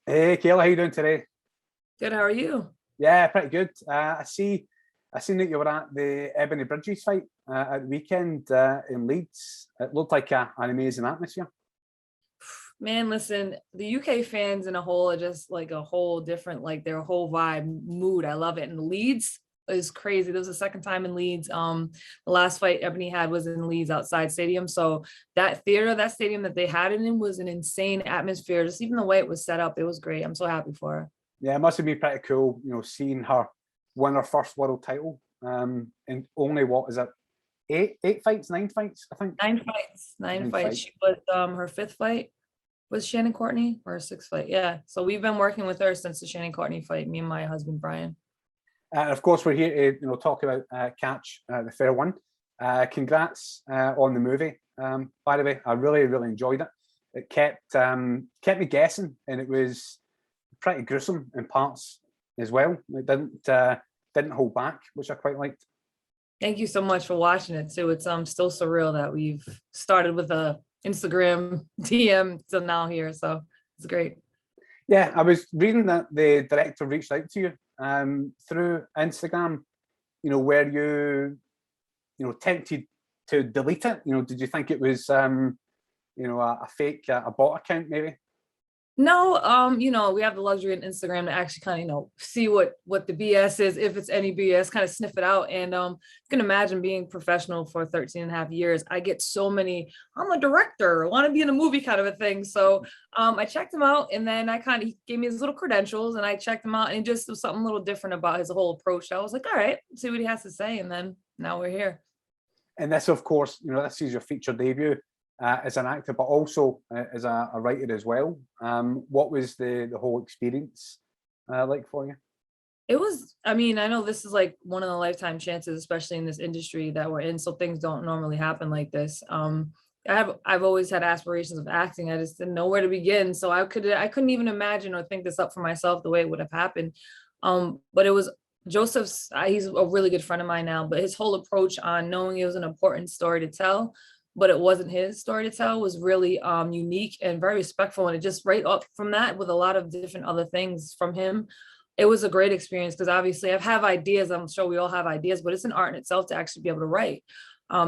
Hey, Kayla, how you doing today? Good, how are you? Yeah, pretty good. I seen that you were at the Ebony Bridges fight at the weekend in Leeds. It looked like an amazing atmosphere. Man, listen, the UK fans in a whole are just like a whole different, like their whole vibe, mood. I love it. And Leeds is crazy. This was the second time in Leeds. The last fight Ebony had was in Leeds outside stadium. So that theater, that stadium that they had it in was an insane atmosphere. Just even the way it was set up, it was great. I'm so happy for her. Yeah, it must have been pretty cool, seeing her win her first world title. In only what is it, eight fights, nine fights, I think. Nine fights, nine Nine fights. fights. She was her fifth fight was Shannon Courtney or her sixth fight. Yeah. So we've been working with her since the Shannon Courtney fight, me and my husband Brian. And of course, we're here to talk about Catch the Fair One. Congrats on the movie. By the way, I really enjoyed it. It kept me guessing, and it was pretty gruesome in parts as well. It didn't hold back, which I quite liked. Thank you so much for watching it too. It's still surreal that we've started with a Instagram DM to now here. So it's great. Yeah, I was reading that the director reached out to you through Instagram. Were tempted to delete it? Did you think it was a fake, a bot account maybe? No, we have the luxury in Instagram to actually kind of, see what the BS is, if it's any BS, kind of sniff it out. And you can imagine being professional for 13 and a half years. I get so many, I'm a director, I want to be in a movie kind of a thing. So I checked him out, and then he gave me his little credentials, and I checked him out, and it just was something a little different about his whole approach. I was like, all right, see what he has to say. And then now we're here. And this, of course, this is your feature debut as an actor, but also as a writer as well. What was the whole experience like for you? It was, I mean, I know this is like one of the lifetime chances, especially in this industry that we're in. So things don't normally happen like this. I've always had aspirations of acting. I just didn't know where to begin. So I couldn't even imagine or think this up for myself the way it would have happened. But it was Joseph's, he's a really good friend of mine now, but his whole approach on knowing it was an important story to tell, but it wasn't his story to tell, was really unique and very respectful. And it just right up from that, with a lot of different other things from him, it was a great experience, because obviously I have ideas. I'm sure we all have ideas, but it's an art in itself to actually be able to write.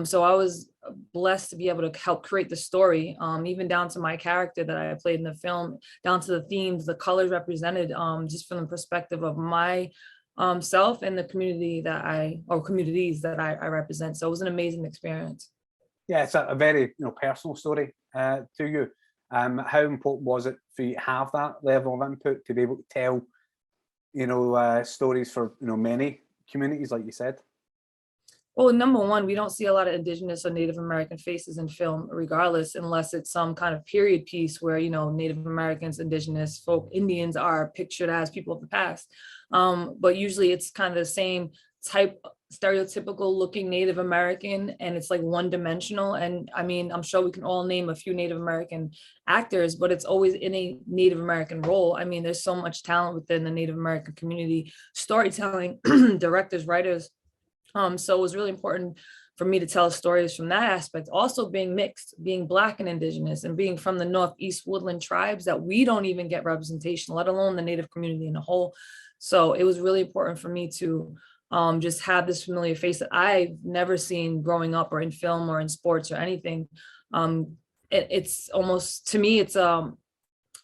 So I was blessed to be able to help create the story, even down to my character that I played in the film, down to the themes, the colors represented, just from the perspective of my self and the community or communities that I represent. So it was an amazing experience. Yeah, it's a very personal story to you. How important was it for you to have that level of input to be able to tell stories for many communities, like you said? Well, number one, we don't see a lot of Indigenous or Native American faces in film, regardless, unless it's some kind of period piece where, Native Americans, Indigenous folk, Indians are pictured as people of the past. But usually it's kind of the same type, stereotypical looking Native American, and it's like one dimensional. And I mean, I'm sure we can all name a few Native American actors, but it's always in a Native American role. I mean, there's so much talent within the Native American community, storytelling, directors, writers. So it was really important for me to tell stories from that aspect. Also being mixed, being Black and Indigenous, and being from the Northeast Woodland tribes that we don't even get representation, let alone the Native community in a whole. So it was really important for me to just have this familiar face that I've never seen growing up or in film or in sports or anything. It's almost, to me,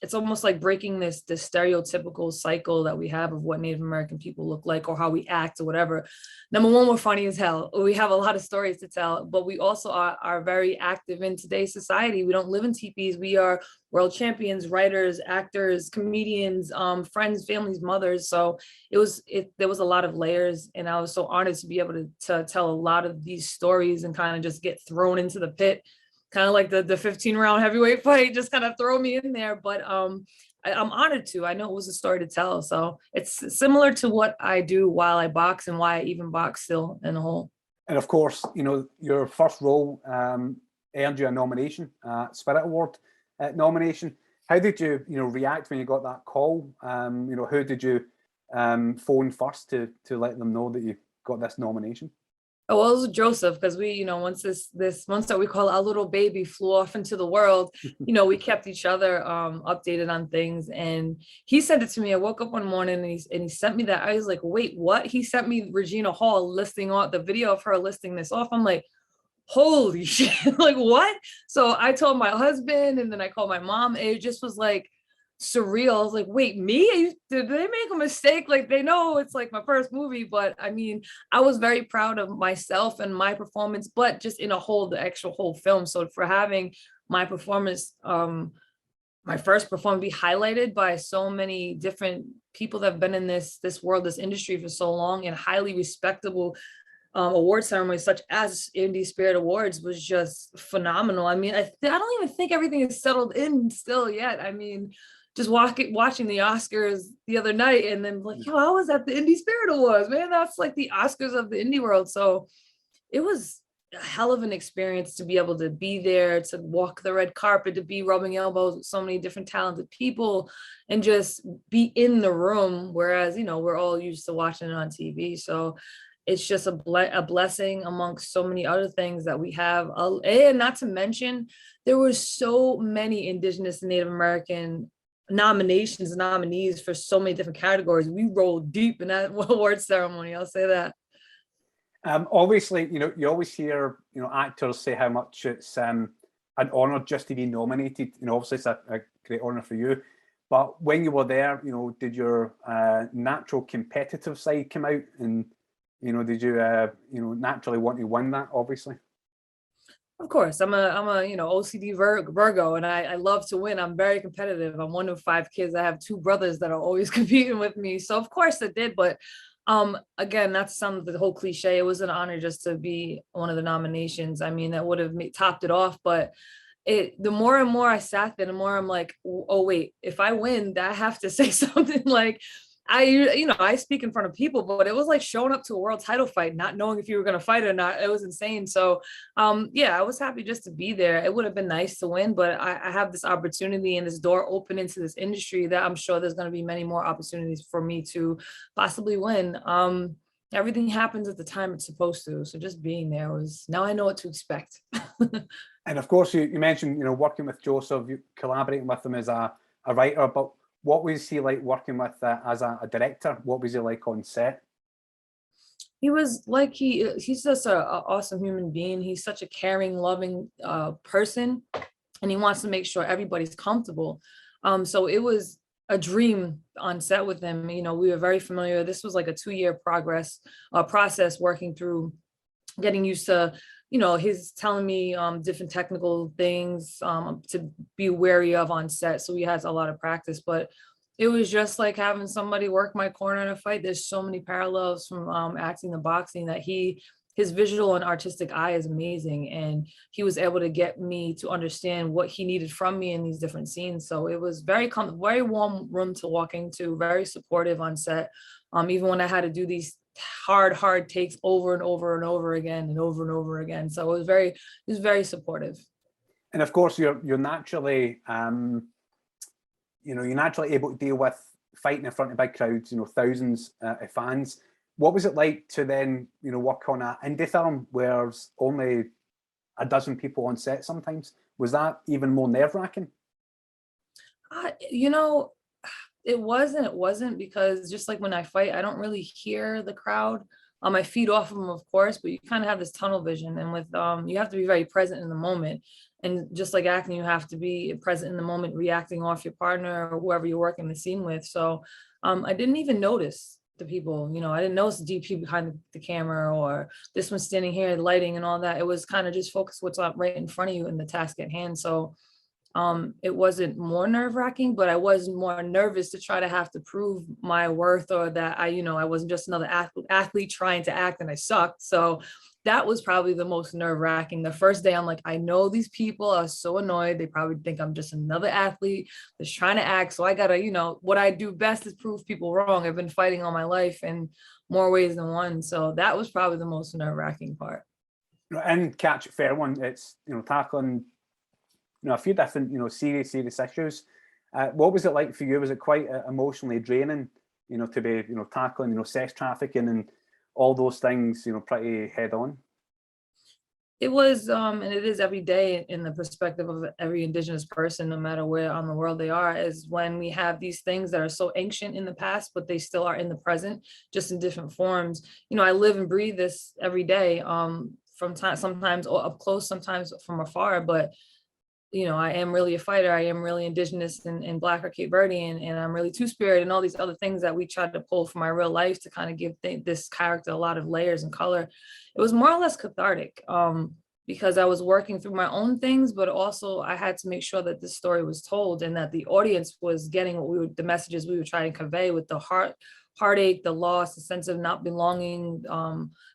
it's almost like breaking this stereotypical cycle that we have of what Native American people look like or how we act or whatever. Number one, we're funny as hell. We have a lot of stories to tell, but we also are very active in today's society. We don't live in teepees. We are world champions, writers, actors, comedians, friends, families, mothers. So there was a lot of layers, and I was so honored to be able to tell a lot of these stories and kind of just get thrown into the pit, kind of like the 15 round heavyweight fight, just kind of throw me in there. But I'm honored to. I know it was a story to tell. So it's similar to what I do while I box, and why I even box still in the whole. And of course, your first role earned you a nomination, Spirit Award nomination. How did you, react when you got that call? Who did you phone first to let them know that you got this nomination? Oh, well, it was Joseph, because we, once once that we call our little baby flew off into the world, we kept each other updated on things. And he sent it to me. I woke up one morning and he sent me that. I was like, wait, what? He sent me Regina Hall listing off the video of her listing this off. I'm like, holy shit, like what? So I told my husband and then I called my mom. It just was like surreal. I was like, wait, me? Did they make a mistake? Like they know it's like my first movie, but I mean, I was very proud of myself and my performance, but just in a whole, the actual whole film. So for having my performance, my first performance be highlighted by so many different people that have been in this world, this industry for so long, and highly respectable award ceremonies such as Indie Spirit Awards was just phenomenal. I mean, I don't even think everything is settled in still yet. I mean, just watching the Oscars the other night and then like, yo, I was at the Indie Spirit Awards, man. That's like the Oscars of the indie world. So it was a hell of an experience to be able to be there, to walk the red carpet, to be rubbing elbows with so many different talented people and just be in the room. Whereas, we're all used to watching it on TV. So it's just a blessing amongst so many other things that we have. And not to mention, there were so many Indigenous and Native American nominations and nominees for so many different categories. We rolled deep in that award ceremony, I'll say that. Obviously, you always hear, actors say how much it's an honor just to be nominated. Obviously it's a great honor for you. But when you were there, did your natural competitive side come out? And, did you, naturally want to win that, obviously? Of course, I'm a OCD Virgo, and I love to win. I'm very competitive. I'm one of 5 kids. I have 2 brothers that are always competing with me. So of course it did, but again, that's some of the whole cliche. It was an honor just to be one of the nominations. I mean, that would have topped it off, but the more and more I sat there, the more I'm like, oh wait, if I win, I have to say something. Like I speak in front of people, but it was like showing up to a world title fight, not knowing if you were going to fight or not. It was insane. So, yeah, I was happy just to be there. It would have been nice to win, but I have this opportunity and this door open into this industry that I'm sure there's going to be many more opportunities for me to possibly win. Everything happens at the time it's supposed to. So just being there now I know what to expect. And of course, you mentioned, working with Joseph, collaborating with him as a writer, but what was he like working with as a director? What was he like on set? He was like, he's just an awesome human being. He's such a caring, loving person, and he wants to make sure everybody's comfortable. So it was a dream on set with him. We were very familiar. This was like a 2-year process working through, getting used to, he's telling me different technical things to be wary of on set. So he has a lot of practice, but it was just like having somebody work my corner in a fight. There's so many parallels from acting to boxing that his visual and artistic eye is amazing. And he was able to get me to understand what he needed from me in these different scenes. So it was very warm room to walk into, very supportive on set. Even when I had to do these hard takes over and over and over again and over and over again. So it was very supportive. And of course, you're naturally, you're naturally able to deal with fighting in front of big crowds, thousands of fans. What was it like to then, work on an indie film where there's only a dozen people on set sometimes? Was that even more nerve-wracking? It wasn't, because just like when I fight, I don't really hear the crowd. I feed off of them, of course, but you kind of have this tunnel vision, and with you have to be very present in the moment. And just like acting, you have to be present in the moment, reacting off your partner or whoever you're working the scene with. So I didn't even notice the people, I didn't notice the DP behind the camera or this one standing here, the lighting and all that. It was kind of just focus what's up right in front of you in the task at hand. So it wasn't more nerve-wracking, but I was more nervous to try to have to prove my worth, or that I wasn't just another athlete trying to act and I sucked. So that was probably the most nerve-wracking. The first day, I'm like, I know these people are so annoyed. They probably think I'm just another athlete that's trying to act. So I gotta, what I do best is prove people wrong. I've been fighting all my life in more ways than one. So that was probably the most nerve-wracking part. In Catch Fair One, it's tackling a few different serious issues. What was it like for you? Was it quite emotionally draining, to be tackling sex trafficking and all those things pretty head on? It was, and it is every day in the perspective of every Indigenous person, no matter where on the world they are, is when we have these things that are so ancient in the past, but they still are in the present, just in different forms. You know, I live and breathe this every day, from time, sometimes up close, sometimes from afar, but you know, I am really a fighter. I am really Indigenous and Black or Cape Verdean, and I'm really Two-Spirit and all these other things that we tried to pull from my real life to kind of give this character a lot of layers and color. It was more or less cathartic, because I was working through my own things, but also I had to make sure that this story was told and that the audience was getting what the messages we were trying to convey with the heartache, the loss, the sense of not belonging,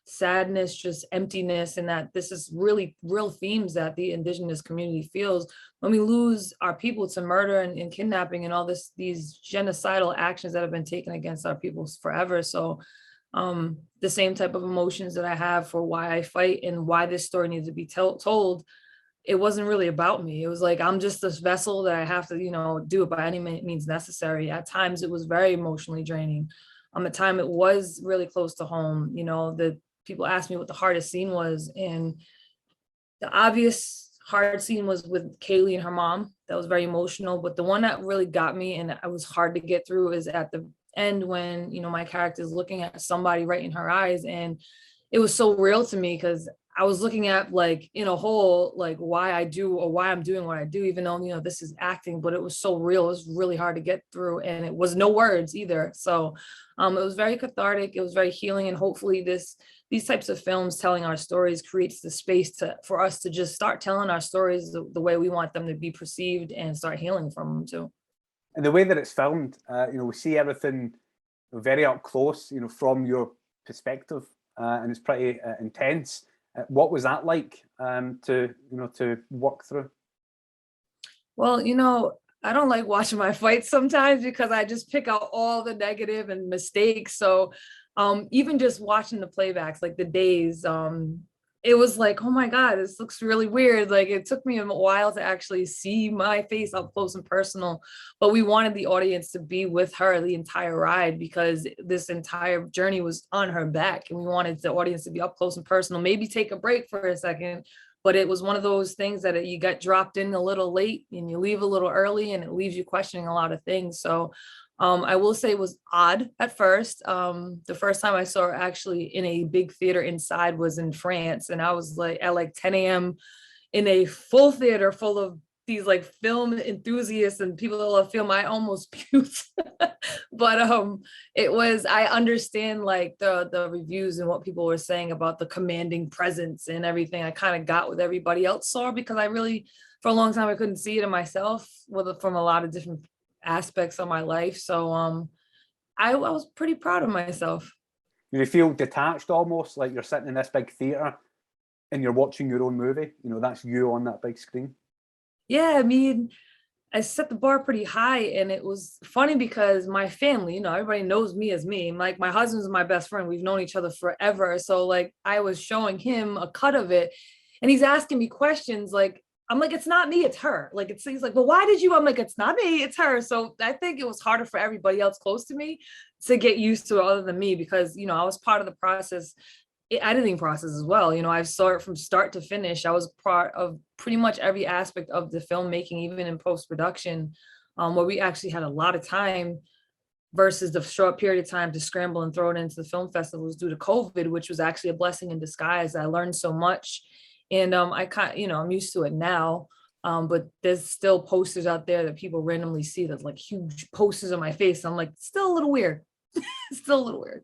sadness, just emptiness, and that this is really real themes that the Indigenous community feels when we lose our people to murder and kidnapping and all these genocidal actions that have been taken against our people forever. So the same type of emotions that I have for why I fight and why this story needs to be told, it wasn't really about me. It was like, I'm just this vessel that I have to, you know, do it by any means necessary. At times it was very emotionally draining. At time it was really close to home. You know, the people asked me what the hardest scene was, and the obvious hard scene was with Kaylee and her mom. That was very emotional, but the one that really got me and it was hard to get through is at the end when, you know, my character is looking at somebody right in her eyes, and it was so real to me because I was looking at, like, in a whole, like, why I do or why I'm doing what I do, even though, you know, this is acting, but it was so real. It was really hard to get through, and it was no words either. So it was very cathartic. It was very healing, and hopefully these types of films telling our stories creates the space for us to just start telling our stories the way we want them to be perceived and start healing from them too. And the way that it's filmed, you know, we see everything very up close, you know, from your perspective, and it's pretty intense. What was that like to work through? Well, you know, I don't like watching my fights sometimes because I just pick out all the negative and mistakes. So even just watching the playbacks, like the days, it was like, oh my God, this looks really weird. Like, it took me a while to actually see my face up close and personal, but we wanted the audience to be with her the entire ride because this entire journey was on her back, and we wanted the audience to be up close and personal, maybe take a break for a second. But it was one of those things that you got dropped in a little late and you leave a little early, and it leaves you questioning a lot of things. So I will say it was odd at first. The first time I saw her actually in a big theater inside was in France. And I was like at like 10 a.m. in a full theater full of these like film enthusiasts and people that love film. I almost puked. But it was, I understand like the reviews and what people were saying about the commanding presence and everything. I kind of got what everybody else saw because I really, for a long time, I couldn't see it in myself from a lot of different aspects of my life. So I was pretty proud of myself. You feel detached almost, like you're sitting in this big theater and you're watching your own movie. You know, that's you on that big screen. Yeah, I mean, I set the bar pretty high, and it was funny because my family, you know, everybody knows me as me. Like, my husband's my best friend. We've known each other forever. So like I was showing him a cut of it, and he's asking me questions like, I'm like, it's not me, it's her. Like, he's like, well, why did you? I'm like, it's not me, it's her. So I think it was harder for everybody else close to me to get used to it other than me, because, you know, I was part of the process, editing process as well. You know, I saw it from start to finish. I was part of pretty much every aspect of the filmmaking, even in post-production, where we actually had a lot of time versus the short period of time to scramble and throw it into the film festivals due to COVID, which was actually a blessing in disguise. I learned so much, and I kind, you know, I'm used to it now. But there's still posters out there that people randomly see that's like huge posters of my face. I'm like, still a little weird. Still a little weird.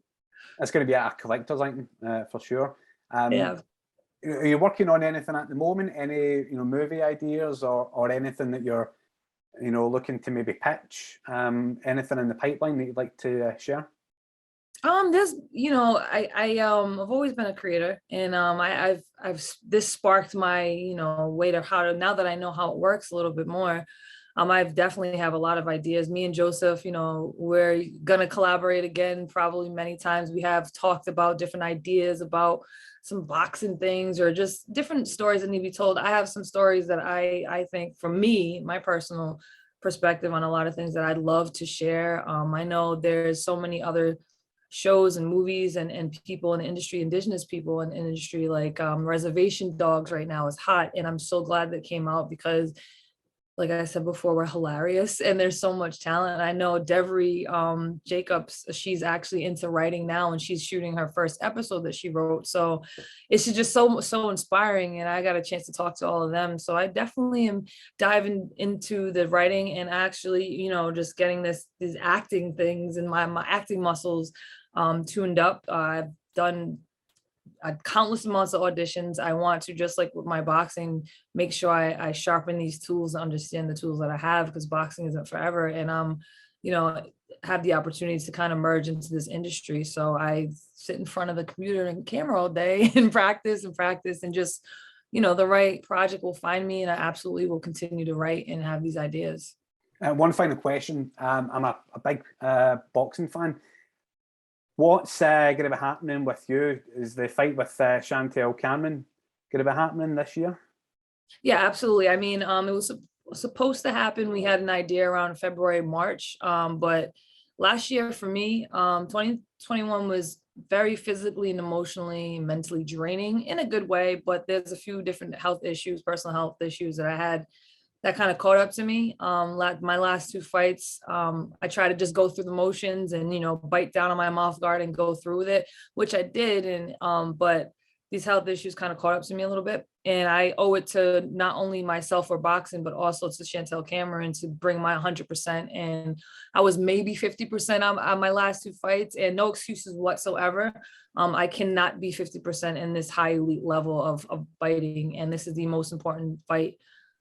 It's going to be a collector's item for sure. Yeah. Are you working on anything at the moment? Any, you know, movie ideas or anything that you're, you know, looking to maybe pitch? Anything in the pipeline that you'd like to share? There's, you know, I've always been a creator, and I've this sparked my, you know, way to how to, now that I know how it works a little bit more. I've definitely have a lot of ideas. Me and Joseph, you know, we're gonna collaborate again, probably many times. We have talked about different ideas about some boxing things or just different stories that need to be told. I have some stories that I think, from me, my personal perspective on a lot of things that I'd love to share. I know there's so many other shows and movies and people in the industry, indigenous people in the industry, like Reservation Dogs right now is hot. And I'm so glad that came out because, like I said before, we're hilarious and there's so much talent. I know Devery Jacobs, she's actually into writing now and she's shooting her first episode that she wrote. So it's just so inspiring, and I got a chance to talk to all of them. So I definitely am diving into the writing and actually, you know, just getting these acting things and my acting muscles tuned up. I've done countless amounts of auditions. I want to, just like with my boxing, make sure I sharpen these tools and understand the tools that I have, because boxing isn't forever. And you know, have the opportunity to kind of merge into this industry. So I sit in front of the computer and camera all day and practice and just, you know, the right project will find me, and I absolutely will continue to write and have these ideas. One final question. I'm a big boxing fan. What's going to be happening with you? Is the fight with Chantel Cameron going to be happening this year? Yeah, absolutely. I mean, it was supposed to happen. We had an idea around February, March, but last year for me, 2021 was very physically and emotionally, mentally draining in a good way, but there's a few different health issues, personal health issues that I had that kind of caught up to me. My last two fights, I try to just go through the motions and, you know, bite down on my mouth guard and go through with it, which I did. And, but these health issues kind of caught up to me a little bit. And I owe it to not only myself for boxing, but also to Chantel Cameron to bring my 100%. And I was maybe 50% on my last two fights, and no excuses whatsoever. I cannot be 50% in this high elite level of fighting. And this is the most important fight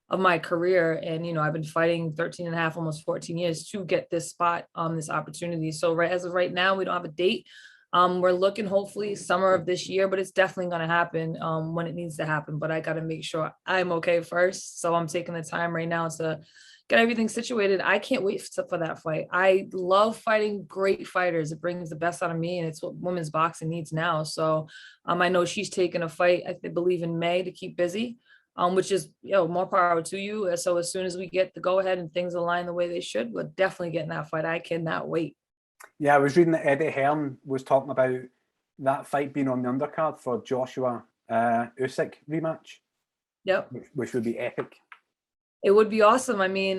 of my career. And, you know, I've been fighting 13 and a half, almost 14 years to get this spot, this opportunity. So as of right now, we don't have a date. We're looking hopefully summer of this year, but it's definitely going to happen when it needs to happen. But I got to make sure I'm okay first. So I'm taking the time right now to get everything situated. I can't wait for that fight. I love fighting great fighters. It brings the best out of me, and it's what women's boxing needs now. So I know she's taking a fight, I believe in May, to keep busy. Which is, you know, more power to you. So as soon as we get the go ahead and things align the way they should, we're definitely getting that fight. I cannot wait. Yeah, I was reading that Eddie Hearn was talking about that fight being on the undercard for Joshua Usyk rematch. Yep. Which would be epic. It would be awesome. I mean,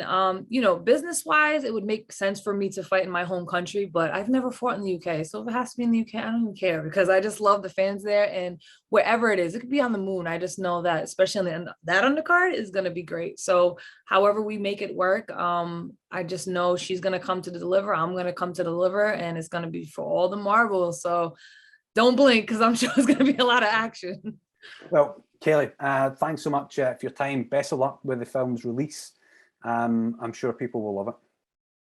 you know, business wise, it would make sense for me to fight in my home country, but I've never fought in the UK. So if it has to be in the UK, I don't even care, because I just love the fans there, and wherever it is, it could be on the moon. I just know that, especially on that undercard, is going to be great. So however we make it work, I just know she's going to come to deliver. I'm going to come to deliver, and it's going to be for all the marbles. So don't blink, because I'm sure it's going to be a lot of action. Well, Kaylee, thanks so much for your time. Best of luck with the film's release. I'm sure people will love it.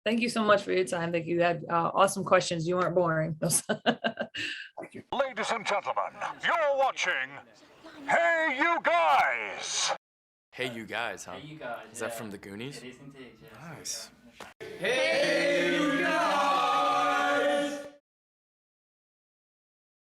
Thank you so much for your time. Thank you. You had awesome questions. You weren't boring. Thank you. Ladies and gentlemen, you're watching Hey You Guys! Hey You Guys, huh? Hey, you guys. Is that from the Goonies? It is indeed, yes. Nice.